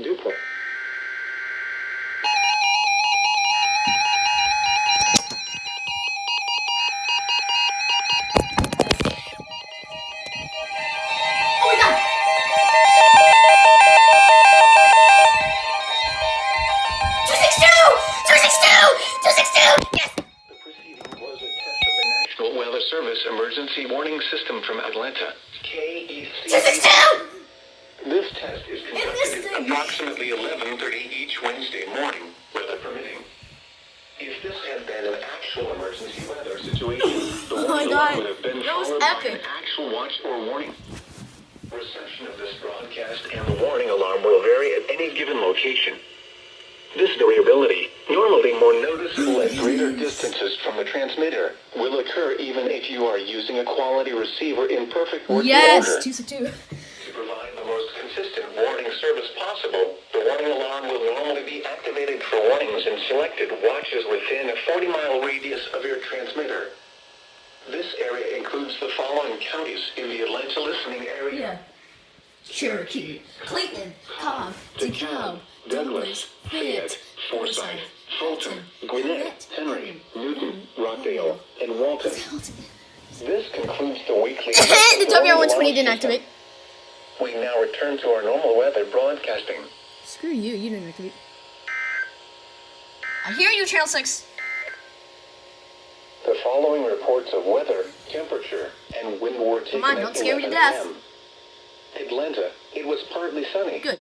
Duplex. Oh my god! Yes! The proceeding was a test of the National Weather Service Emergency Warning System from Atlanta. KEC. 262! This test is conducted at approximately 11:30 each Wednesday morning, weather permitting. If this had been an actual emergency weather situation, the warning alarm would have been followed by an actual watch or warning. Reception of this broadcast and the warning alarm will vary at any given location. This variability, normally more noticeable at greater distances from the transmitter, will occur even if you are using a quality receiver in perfect working order. 262. To provide the most consistent warning service possible, the warning alarm will normally be activated for warnings in selected watches within a 40-mile radius of your transmitter. This area includes the following counties in the Atlanta listening area. Cherokee, Clayton, Cobb, DeKalb, Douglas, Fayette, Forsyth, Fulton, Gwinnett, Henry, Newton, Rockdale, and Walton. This concludes the weekly... The WR120 didn't activate. We now return to our normal weather broadcasting. Screw you, you didn't activate. I hear you, Channel 6. The following reports of weather, temperature, and wind were taken Come on, don't at scare me to 11 death. a.m. Atlanta, it was partly sunny. Good.